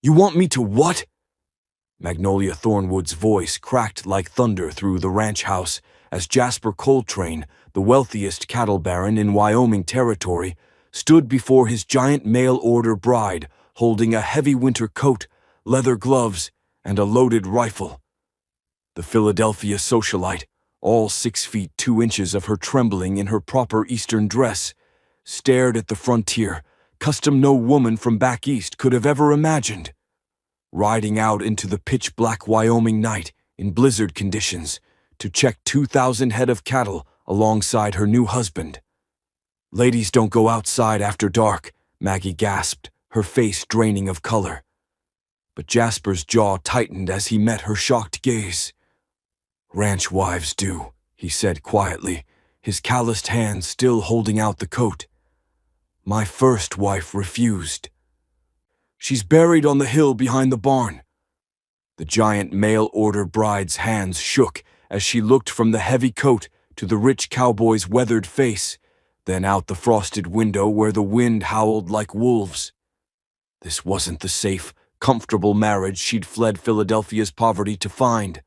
You want me to what? Magnolia Thornwood's voice cracked like thunder through the ranch house as Jasper Coltrane, the wealthiest cattle baron in Wyoming Territory, stood before his giant mail-order bride holding a heavy winter coat, leather gloves, and a loaded rifle. The Philadelphia socialite, all 6 feet 2 inches of her trembling in her proper Eastern dress, stared at the frontier, custom no woman from back east could have ever imagined. Riding out into the pitch-black Wyoming night in blizzard conditions to check 2,000 head of cattle alongside her new husband. "Ladies don't go outside after dark," Maggie gasped, her face draining of color. But Jasper's jaw tightened as he met her shocked gaze. "Ranch wives do," he said quietly, his calloused hands still holding out the coat. "My first wife refused. She's buried on the hill behind the barn." The giant mail-order bride's hands shook as she looked from the heavy coat to the rich cowboy's weathered face, then out the frosted window where the wind howled like wolves. This wasn't the safe, comfortable marriage she'd fled Philadelphia's poverty to find.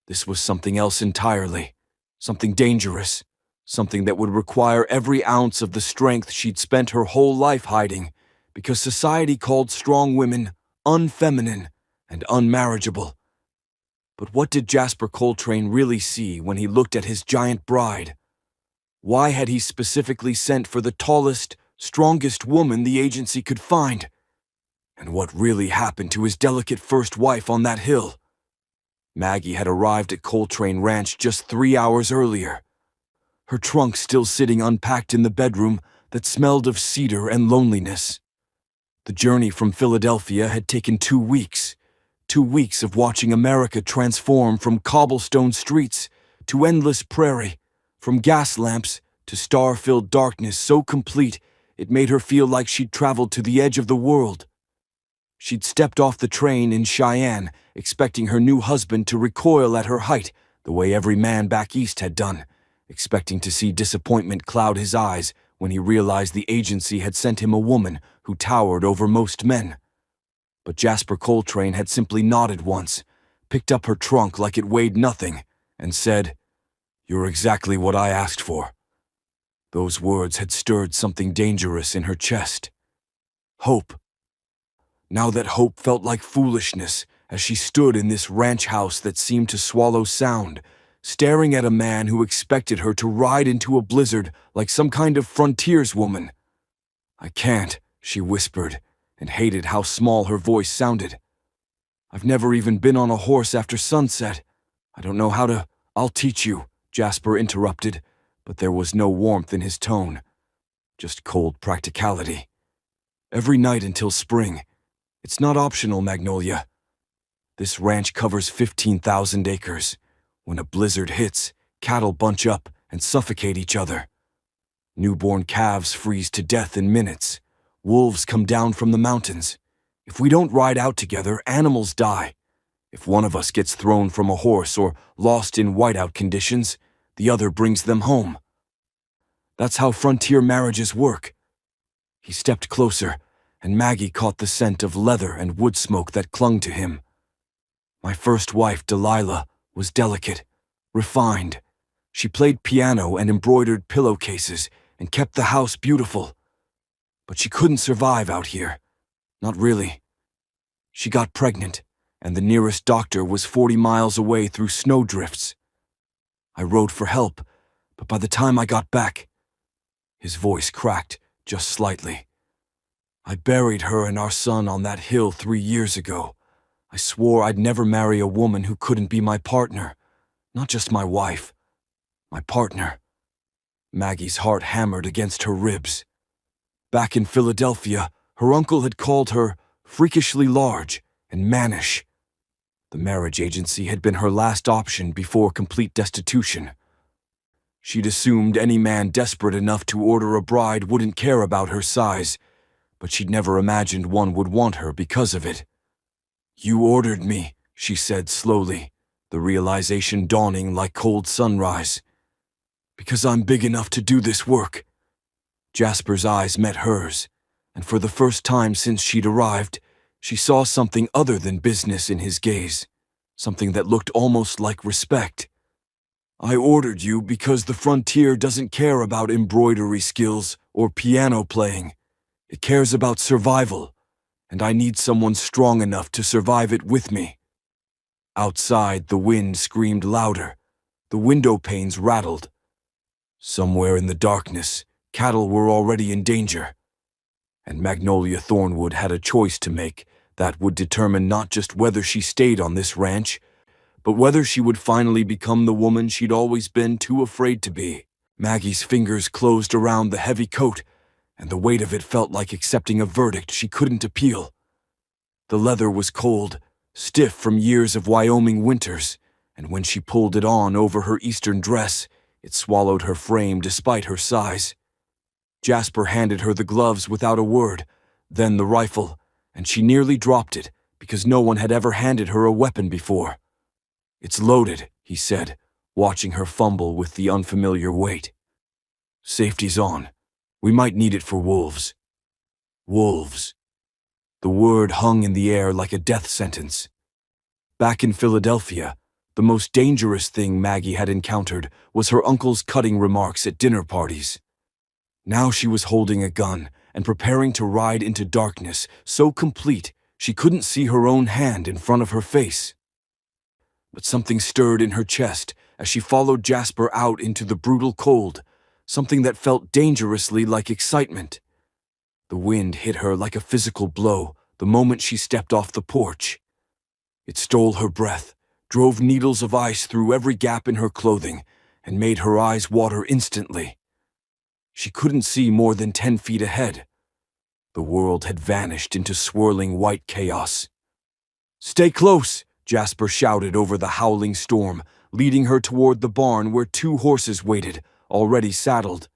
This was something else entirely, something dangerous, something that would require every ounce of the strength she'd spent her whole life hiding, because society called strong women unfeminine and unmarriageable. But what did Jasper Coltrane really see when he looked at his giant bride? Why had he specifically sent for the tallest, strongest woman the agency could find? And what really happened to his delicate first wife on that hill? Maggie had arrived at Coltrane Ranch just 3 hours earlier, her trunk still sitting unpacked in the bedroom that smelled of cedar and loneliness. The journey from Philadelphia had taken 2 weeks, 2 weeks of watching America transform from cobblestone streets to endless prairie, from gas lamps to star-filled darkness so complete it made her feel like she'd traveled to the edge of the world. She'd stepped off the train in Cheyenne, expecting her new husband to recoil at her height the way every man back east had done, expecting to see disappointment cloud his eyes when he realized the agency had sent him a woman who towered over most men. But Jasper Coltrane had simply nodded once, picked up her trunk like it weighed nothing, and said, "You're exactly what I asked for." Those words had stirred something dangerous in her chest. Hope. Now that hope felt like foolishness as she stood in this ranch house that seemed to swallow sound, staring at a man who expected her to ride into a blizzard like some kind of frontierswoman. "I can't," she whispered, and hated how small her voice sounded. "I've never even been on a horse after sunset. I don't know how to—" "I'll teach you," Jasper interrupted, but there was no warmth in his tone, just cold practicality. "Every night until spring. It's not optional, Magnolia. This ranch covers 15,000 acres. When a blizzard hits, cattle bunch up and suffocate each other. Newborn calves freeze to death in minutes. Wolves come down from the mountains. If we don't ride out together, animals die. If one of us gets thrown from a horse or lost in whiteout conditions, the other brings them home. That's how frontier marriages work." He stepped closer, and Maggie caught the scent of leather and wood smoke that clung to him. "My first wife, Delilah, was delicate, refined. She played piano and embroidered pillowcases and kept the house beautiful. But she couldn't survive out here. Not really. She got pregnant, and the nearest doctor was 40 miles away through snowdrifts. I rode for help, but by the time I got back..." His voice cracked just slightly. "I buried her and our son on that hill 3 years ago. I swore I'd never marry a woman who couldn't be my partner. Not just my wife. My partner." Maggie's heart hammered against her ribs. Back in Philadelphia, her uncle had called her freakishly large and mannish. The marriage agency had been her last option before complete destitution. She'd assumed any man desperate enough to order a bride wouldn't care about her size, but she'd never imagined one would want her because of it. "You ordered me," she said slowly, the realization dawning like cold sunrise. "Because I'm big enough to do this work." Jasper's eyes met hers, and for the first time since she'd arrived, She saw something other than business in his gaze, something that looked almost like respect. I ordered you because the frontier doesn't care about embroidery skills or piano playing. It cares about survival, and I need someone strong enough to survive it with me. Outside, the wind screamed louder. The window panes rattled. Somewhere in the darkness, cattle were already in danger. And Magnolia Thornwood had a choice to make that would determine not just whether she stayed on this ranch, but whether she would finally become the woman she'd always been too afraid to be. Maggie's fingers closed around the heavy coat, and the weight of it felt like accepting a verdict she couldn't appeal. The leather was cold, stiff from years of Wyoming winters, and when she pulled it on over her eastern dress, it swallowed her frame despite her size. Jasper handed her the gloves without a word, then the rifle, and she nearly dropped it because no one had ever handed her a weapon before. It's loaded, he said, watching her fumble with the unfamiliar weight. Safety's on. We might need it for wolves. Wolves. The word hung in the air like a death sentence. Back in Philadelphia, the most dangerous thing Maggie had encountered was her uncle's cutting remarks at dinner parties. Now she was holding a gun and preparing to ride into darkness so complete she couldn't see her own hand in front of her face. But something stirred in her chest as she followed Jasper out into the brutal cold, something that felt dangerously like excitement. The wind hit her like a physical blow the moment she stepped off the porch. It stole her breath, drove needles of ice through every gap in her clothing, and made her eyes water instantly. She couldn't see more than 10 feet ahead. The world had vanished into swirling white chaos. "Stay close!" Jasper shouted over the howling storm, leading her toward the barn where 2 horses waited, already saddled.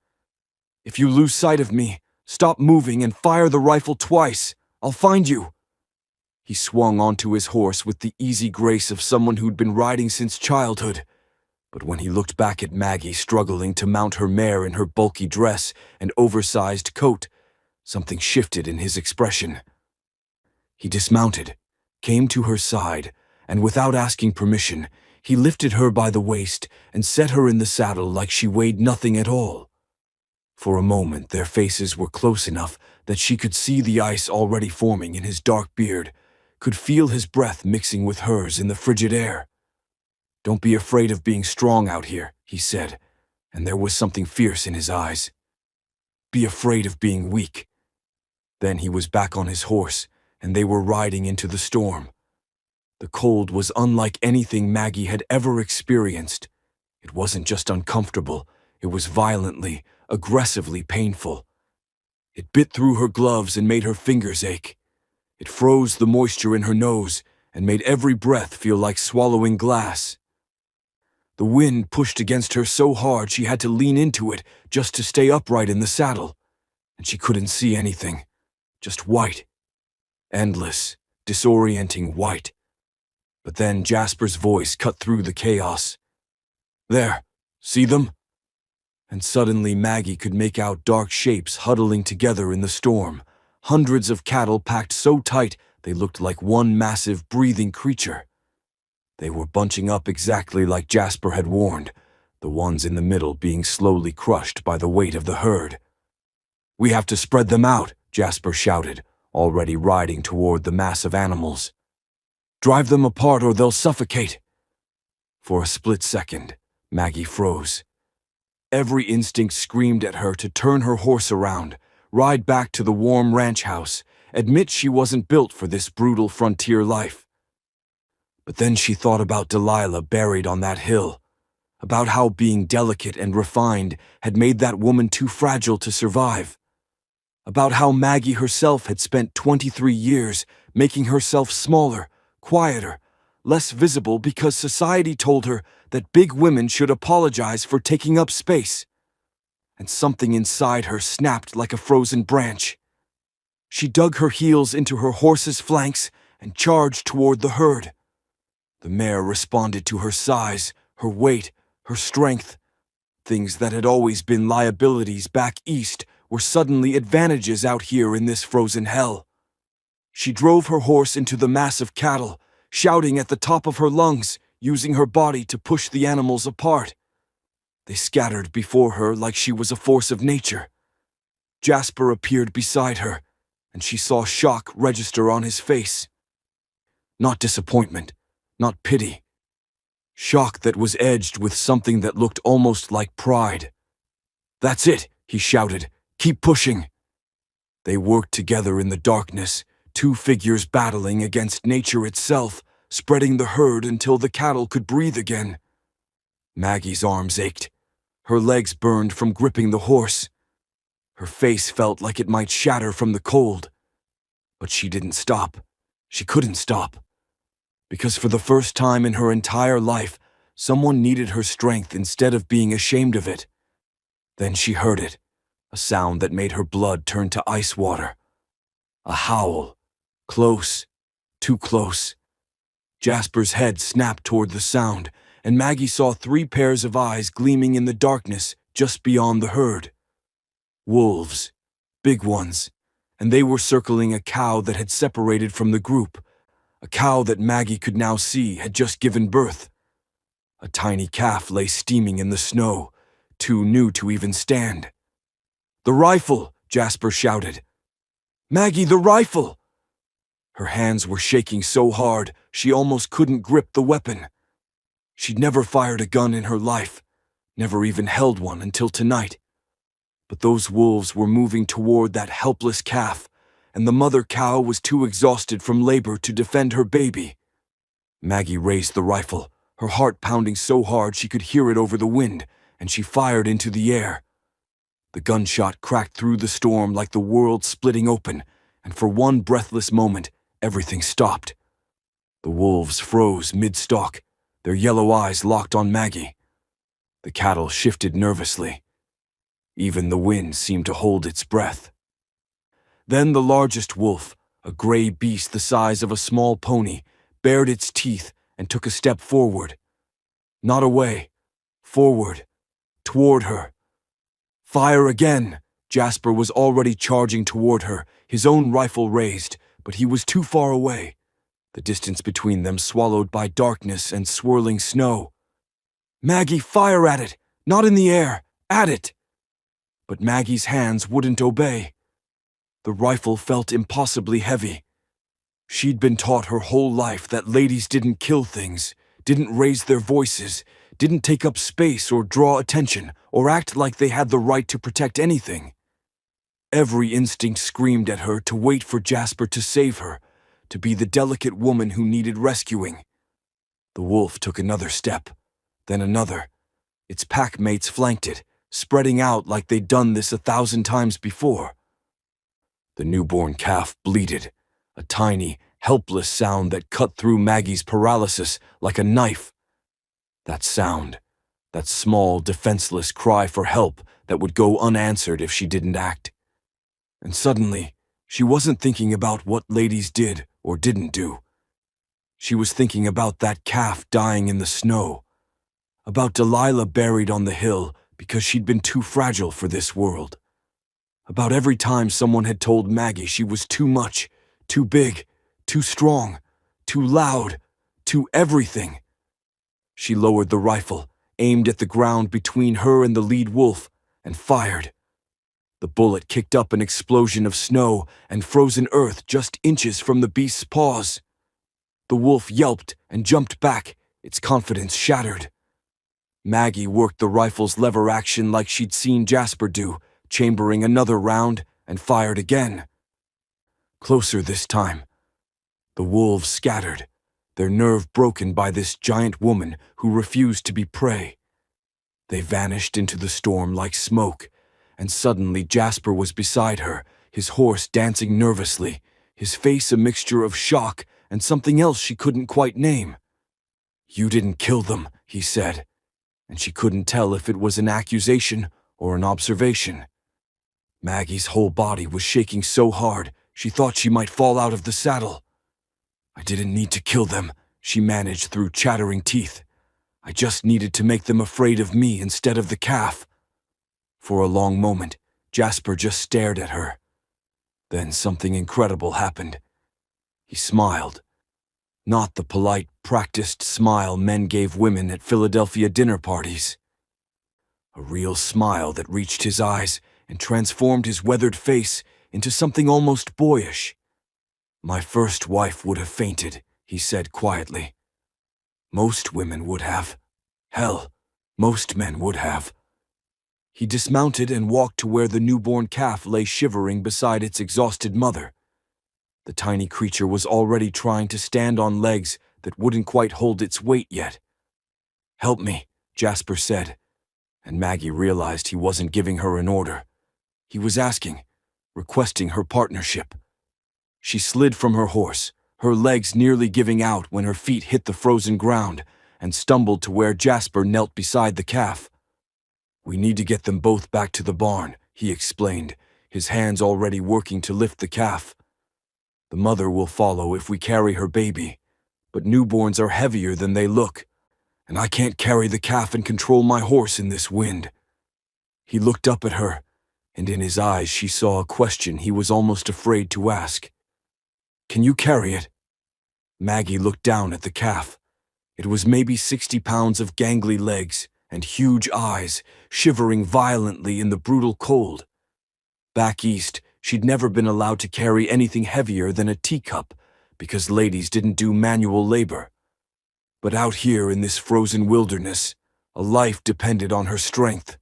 "If you lose sight of me, stop moving and fire the rifle twice. I'll find you." He swung onto his horse with the easy grace of someone who'd been riding since childhood. But when he looked back at Maggie struggling to mount her mare in her bulky dress and oversized coat, something shifted in his expression. He dismounted, came to her side, and without asking permission, he lifted her by the waist and set her in the saddle like she weighed nothing at all. For a moment, their faces were close enough that she could see the ice already forming in his dark beard, could feel his breath mixing with hers in the frigid air. "Don't be afraid of being strong out here," he said, and there was something fierce in his eyes. "Be afraid of being weak." Then he was back on his horse, and they were riding into the storm. The cold was unlike anything Maggie had ever experienced. It wasn't just uncomfortable, it was violently, aggressively painful. It bit through her gloves and made her fingers ache. It froze the moisture in her nose and made every breath feel like swallowing glass. The wind pushed against her so hard she had to lean into it just to stay upright in the saddle, and she couldn't see anything, just white. Endless, disorienting white. But then Jasper's voice cut through the chaos. "There, see them?" And suddenly Maggie could make out dark shapes huddling together in the storm, hundreds of cattle packed so tight they looked like one massive breathing creature. They were bunching up exactly like Jasper had warned, the ones in the middle being slowly crushed by the weight of the herd. "We have to spread them out," Jasper shouted, already riding toward the mass of animals. "Drive them apart or they'll suffocate." For a split second, Maggie froze. Every instinct screamed at her to turn her horse around, ride back to the warm ranch house, admit she wasn't built for this brutal frontier life. But then she thought about Delilah buried on that hill, about how being delicate and refined had made that woman too fragile to survive, about how Maggie herself had spent 23 years making herself smaller, quieter, less visible because society told her that big women should apologize for taking up space. And something inside her snapped like a frozen branch. She dug her heels into her horse's flanks and charged toward the herd. The mare responded to her size, her weight, her strength. Things that had always been liabilities back east were suddenly advantages out here in this frozen hell. She drove her horse into the mass of cattle, shouting at the top of her lungs, using her body to push the animals apart. They scattered before her like she was a force of nature. Jasper appeared beside her, and she saw shock register on his face. Not disappointment, not pity. Shock that was edged with something that looked almost like pride. "That's it," he shouted. "Keep pushing." They worked together in the darkness, two figures battling against nature itself, spreading the herd until the cattle could breathe again. Maggie's arms ached. Her legs burned from gripping the horse. Her face felt like it might shatter from the cold. But she didn't stop. She couldn't stop. Because for the first time in her entire life, someone needed her strength instead of being ashamed of it. Then she heard it, a sound that made her blood turn to ice water. A howl. Close. Too close. Jasper's head snapped toward the sound, and Maggie saw 3 pairs of eyes gleaming in the darkness just beyond the herd. Wolves. Big ones. And they were circling a cow that had separated from the group. A cow that Maggie could now see had just given birth. A tiny calf lay steaming in the snow, too new to even stand. "The rifle!" Jasper shouted. "Maggie, the rifle!" Her hands were shaking so hard she almost couldn't grip the weapon. She'd never fired a gun in her life, never even held one until tonight. But those wolves were moving toward that helpless calf, and the mother cow was too exhausted from labor to defend her baby. Maggie raised the rifle, her heart pounding so hard she could hear it over the wind, and she fired into the air. The gunshot cracked through the storm like the world splitting open, and for one breathless moment, everything stopped. The wolves froze mid-stalk, their yellow eyes locked on Maggie. The cattle shifted nervously. Even the wind seemed to hold its breath. Then the largest wolf, a gray beast the size of a small pony, bared its teeth and took a step forward. Not away, forward, toward her. "Fire again!" Jasper was already charging toward her, his own rifle raised, but he was too far away, the distance between them swallowed by darkness and swirling snow. "Maggie, fire at it! Not in the air! At it!" But Maggie's hands wouldn't obey. The rifle felt impossibly heavy. She'd been taught her whole life that ladies didn't kill things, didn't raise their voices, didn't take up space or draw attention, or act like they had the right to protect anything. Every instinct screamed at her to wait for Jasper to save her, to be the delicate woman who needed rescuing. The wolf took another step, then another. Its pack mates flanked it, spreading out like they'd done this 1,000 times before. The newborn calf bleated, a tiny, helpless sound that cut through Maggie's paralysis like a knife. That sound, that small, defenseless cry for help that would go unanswered if she didn't act. And suddenly, she wasn't thinking about what ladies did or didn't do. She was thinking about that calf dying in the snow, about Delilah buried on the hill because she'd been too fragile for this world, about every time someone had told Maggie she was too much, too big, too strong, too loud, too everything. She lowered the rifle, aimed at the ground between her and the lead wolf, and fired. The bullet kicked up an explosion of snow and frozen earth just inches from the beast's paws. The wolf yelped and jumped back, its confidence shattered. Maggie worked the rifle's lever action like she'd seen Jasper do, chambering another round, and fired again. Closer this time. The wolves scattered, their nerve broken by this giant woman who refused to be prey. They vanished into the storm like smoke, and suddenly Jasper was beside her, his horse dancing nervously, his face a mixture of shock and something else she couldn't quite name. "You didn't kill them," he said, and she couldn't tell if it was an accusation or an observation. Maggie's whole body was shaking so hard she thought she might fall out of the saddle. "I didn't need to kill them," she managed through chattering teeth. "I just needed to make them afraid of me instead of the calf." For a long moment, Jasper just stared at her. Then something incredible happened. He smiled. Not the polite, practiced smile men gave women at Philadelphia dinner parties. A real smile that reached his eyes and transformed his weathered face into something almost boyish. "My first wife would have fainted," he said quietly. "Most women would have. Hell, most men would have." He dismounted and walked to where the newborn calf lay shivering beside its exhausted mother. The tiny creature was already trying to stand on legs that wouldn't quite hold its weight yet. "Help me," Jasper said, and Maggie realized he wasn't giving her an order. He was asking, requesting her partnership. She slid from her horse, her legs nearly giving out when her feet hit the frozen ground, and stumbled to where Jasper knelt beside the calf. "We need to get them both back to the barn," he explained, his hands already working to lift the calf. "The mother will follow if we carry her baby, but newborns are heavier than they look, and I can't carry the calf and control my horse in this wind." He looked up at her, and in his eyes she saw a question he was almost afraid to ask. "Can you carry it?" Maggie looked down at the calf. It was maybe 60 pounds of gangly legs and huge eyes, shivering violently in the brutal cold. Back east, she'd never been allowed to carry anything heavier than a teacup because ladies didn't do manual labor. But out here in this frozen wilderness, a life depended on her strength.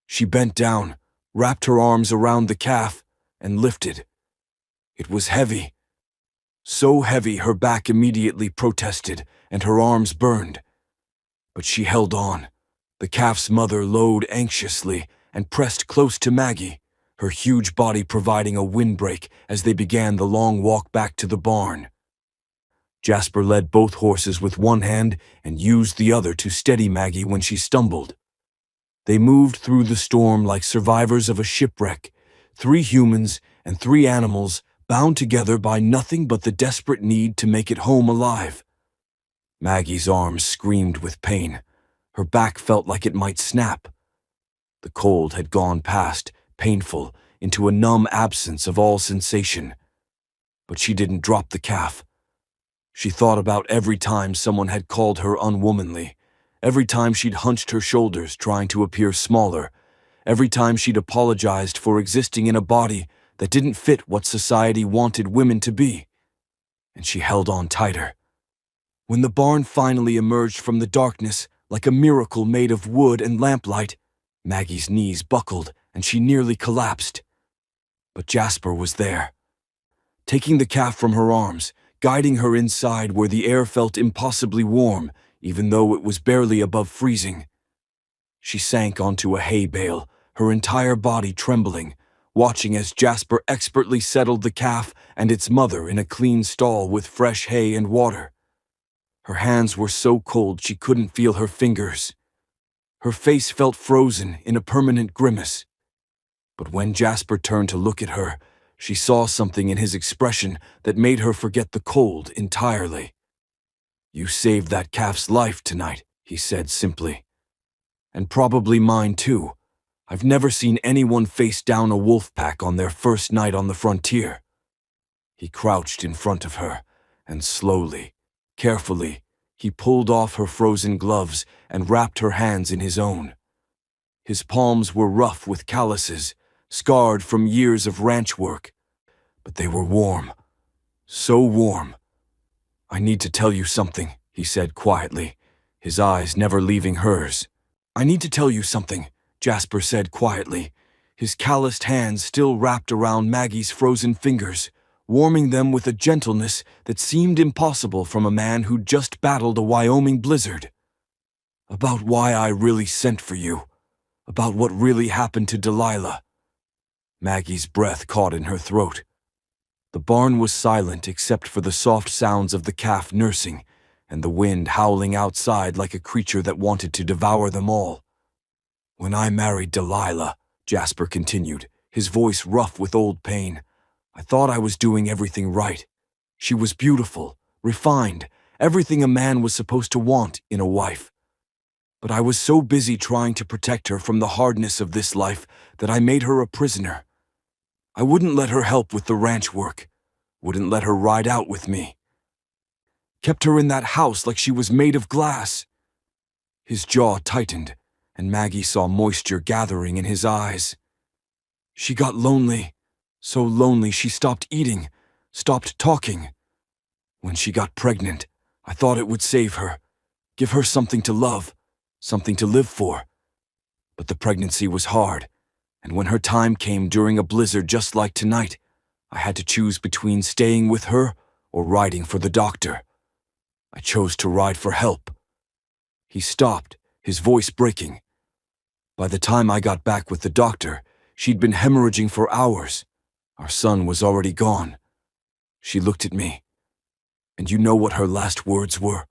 She bent down, wrapped her arms around the calf, and lifted. It was heavy. So heavy her back immediately protested and her arms burned. But she held on. The calf's mother lowed anxiously and pressed close to Maggie, her huge body providing a windbreak as they began the long walk back to the barn. Jasper led both horses with one hand and used the other to steady Maggie when she stumbled. They moved through the storm like survivors of a shipwreck, 3 humans and 3 animals bound together by nothing but the desperate need to make it home alive. Maggie's arms screamed with pain. Her back felt like it might snap. The cold had gone past, painful, into a numb absence of all sensation. But she didn't drop the calf. She thought about every time someone had called her unwomanly, every time she'd hunched her shoulders trying to appear smaller, every time she'd apologized for existing in a body that didn't fit what society wanted women to be. And she held on tighter. When the barn finally emerged from the darkness, like a miracle made of wood and lamplight, Maggie's knees buckled and she nearly collapsed. But Jasper was there, taking the calf from her arms, guiding her inside where the air felt impossibly warm, even though it was barely above freezing. She sank onto a hay bale, her entire body trembling, watching as Jasper expertly settled the calf and its mother in a clean stall with fresh hay and water. Her hands were so cold she couldn't feel her fingers. Her face felt frozen in a permanent grimace. But when Jasper turned to look at her, she saw something in his expression that made her forget the cold entirely. "You saved that calf's life tonight," he said simply. "And probably mine too. I've never seen anyone face down a wolf pack on their first night on the frontier." He crouched in front of her, and slowly, carefully, he pulled off her frozen gloves and wrapped her hands in his own. His palms were rough with calluses, scarred from years of ranch work, but they were warm, so warm. "I need to tell you something," he said quietly, his eyes never leaving hers. "I need to tell you something," Jasper said quietly, his calloused hands still wrapped around Maggie's frozen fingers, warming them with a gentleness that seemed impossible from a man who'd just battled a Wyoming blizzard. "About why I really sent for you. About what really happened to Delilah." Maggie's breath caught in her throat. The barn was silent except for the soft sounds of the calf nursing and the wind howling outside like a creature that wanted to devour them all. "When I married Delilah," Jasper continued, his voice rough with old pain, "I thought I was doing everything right. She was beautiful, refined, everything a man was supposed to want in a wife. But I was so busy trying to protect her from the hardness of this life that I made her a prisoner. I wouldn't let her help with the ranch work. wouldn't let her ride out with me. Kept her in that house like she was made of glass. His jaw tightened, and Maggie saw moisture gathering in his eyes. She got lonely, so lonely she stopped eating, stopped talking. When she got pregnant, I thought it would save her, give her something to love, something to live for. But the pregnancy was hard, and when her time came during a blizzard just like tonight, I had to choose between staying with her or riding for the doctor. I chose to ride for help. He stopped, his voice breaking. By the time I got back with the doctor, she'd been hemorrhaging for hours. Our son was already gone. She looked at me. And you know what her last words were?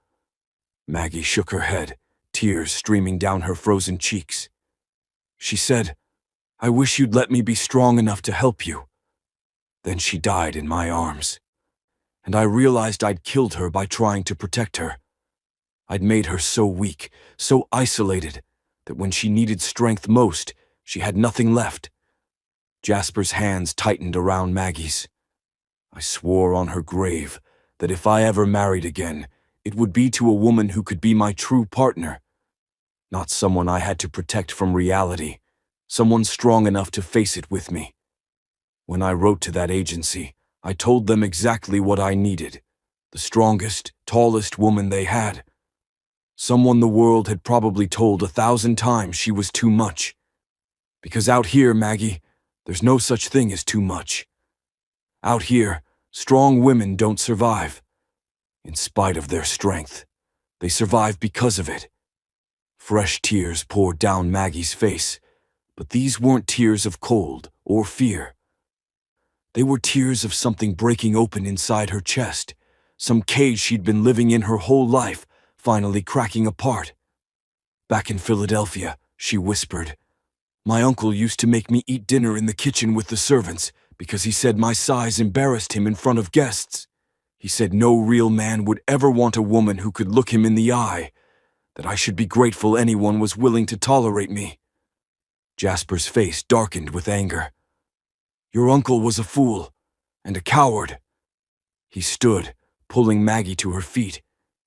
Maggie shook her head, tears streaming down her frozen cheeks. She said, "I wish you'd let me be strong enough to help you." Then she died in my arms. And I realized I'd killed her by trying to protect her. I'd made her so weak, so isolated, that when she needed strength most, she had nothing left. Jasper's hands tightened around Maggie's. I swore on her grave that if I ever married again, it would be to a woman who could be my true partner. Not someone I had to protect from reality, someone strong enough to face it with me. When I wrote to that agency, I told them exactly what I needed. The strongest, tallest woman they had. Someone the world had probably told 1,000 times she was too much. Because out here, Maggie, there's no such thing as too much. Out here, strong women don't survive. In spite of their strength, they survive because of it. Fresh tears poured down Maggie's face, but these weren't tears of cold or fear. They were tears of something breaking open inside her chest, some cage she'd been living in her whole life, finally cracking apart. Back in Philadelphia, she whispered, "My uncle used to make me eat dinner in the kitchen with the servants because he said my size embarrassed him in front of guests. He said no real man would ever want a woman who could look him in the eye, that I should be grateful anyone was willing to tolerate me." Jasper's face darkened with anger. "Your uncle was a fool, and a coward." He stood, pulling Maggie to her feet,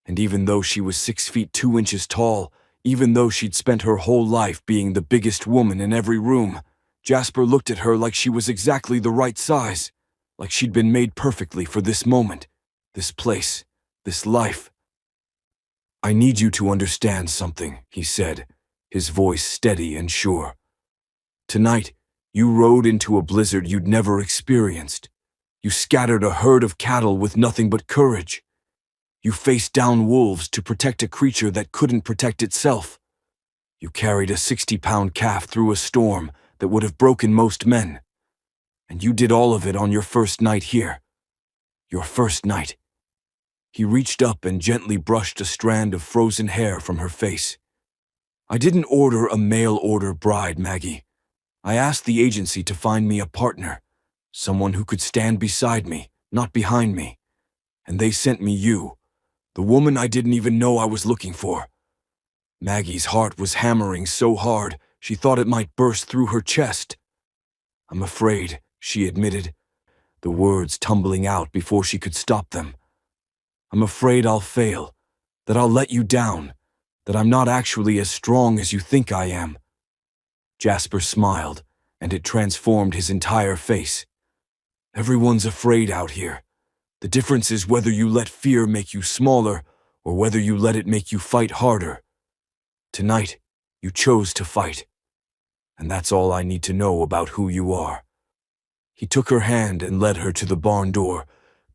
and even though she was 6 feet 2 inches tall, even though she'd spent her whole life being the biggest woman in every room, Jasper looked at her like she was exactly the right size, like she'd been made perfectly for this moment, this place, this life. "I need you to understand something," he said, his voice steady and sure. "Tonight, you rode into a blizzard you'd never experienced. You scattered a herd of cattle with nothing but courage. You faced down wolves to protect a creature that couldn't protect itself. You carried a 60-pound calf through a storm that would have broken most men. And you did all of it on your first night here. Your first night." He reached up and gently brushed a strand of frozen hair from her face. "I didn't order a mail-order bride, Maggie. I asked the agency to find me a partner, someone who could stand beside me, not behind me. And they sent me you, the woman I didn't even know I was looking for." Maggie's heart was hammering so hard she thought it might burst through her chest. "I'm afraid," she admitted, the words tumbling out before she could stop them. "I'm afraid I'll fail, that I'll let you down, that I'm not actually as strong as you think I am." Jasper smiled, and it transformed his entire face. "Everyone's afraid out here. The difference is whether you let fear make you smaller or whether you let it make you fight harder. Tonight, you chose to fight. And that's all I need to know about who you are." He took her hand and led her to the barn door,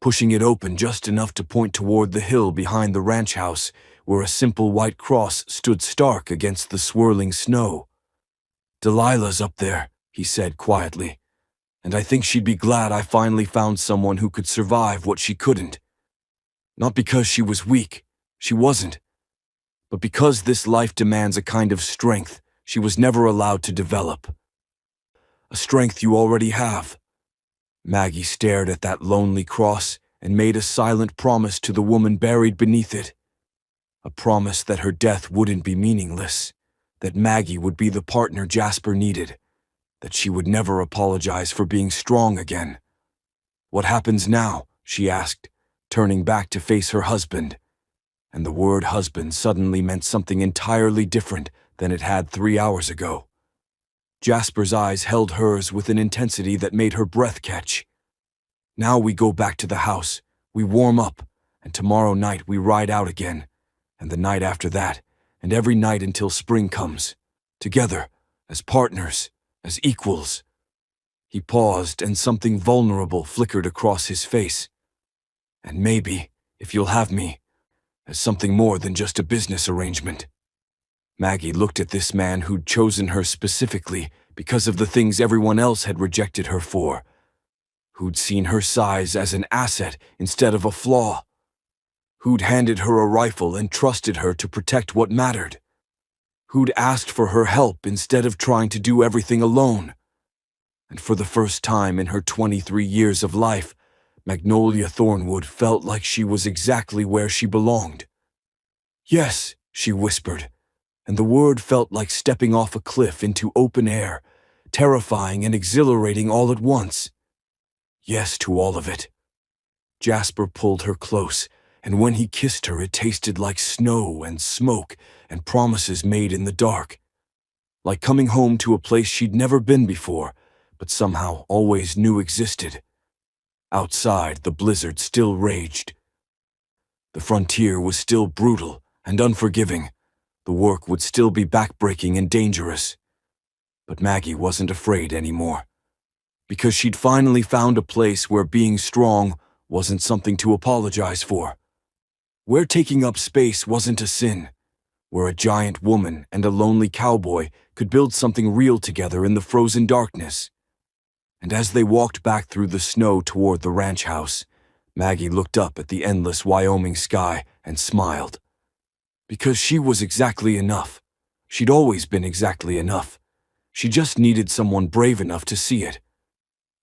pushing it open just enough to point toward the hill behind the ranch house, where a simple white cross stood stark against the swirling snow. "Delilah's up there," he said quietly, "and I think she'd be glad I finally found someone who could survive what she couldn't. Not because she was weak, she wasn't, but because this life demands a kind of strength she was never allowed to develop. A strength you already have." Maggie stared at that lonely cross and made a silent promise to the woman buried beneath it. A promise that her death wouldn't be meaningless, that Maggie would be the partner Jasper needed, that she would never apologize for being strong again. "What happens now?" she asked, turning back to face her husband. And the word husband suddenly meant something entirely different than it had 3 hours ago. Jasper's eyes held hers with an intensity that made her breath catch. Now we go back to the house, we warm up, and tomorrow night we ride out again, and the night after that, and every night until spring comes. Together, as partners, as equals. He paused, and something vulnerable flickered across his face. And maybe, if you'll have me, as something more than just a business arrangement. Maggie looked at this man who'd chosen her specifically because of the things everyone else had rejected her for, who'd seen her size as an asset instead of a flaw, who'd handed her a rifle and trusted her to protect what mattered, who'd asked for her help instead of trying to do everything alone. And for the first time in her 23 years of life, Magnolia Thornwood felt like she was exactly where she belonged. "Yes," she whispered, and the word felt like stepping off a cliff into open air, terrifying and exhilarating all at once. Yes to all of it. Jasper pulled her close, and when he kissed her it tasted like snow and smoke and promises made in the dark. Like coming home to a place she'd never been before, but somehow always knew existed. Outside, the blizzard still raged. The frontier was still brutal and unforgiving. The work would still be backbreaking and dangerous. But Maggie wasn't afraid anymore, because she'd finally found a place where being strong wasn't something to apologize for, where taking up space wasn't a sin, where a giant woman and a lonely cowboy could build something real together in the frozen darkness. And as they walked back through the snow toward the ranch house, Maggie looked up at the endless Wyoming sky and smiled. Because she was exactly enough. She'd always been exactly enough. She just needed someone brave enough to see it.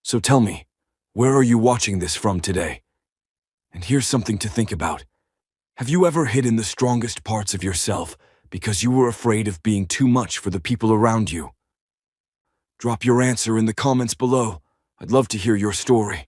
So tell me, where are you watching this from today? And here's something to think about. Have you ever hidden the strongest parts of yourself because you were afraid of being too much for the people around you? Drop your answer in the comments below. I'd love to hear your story.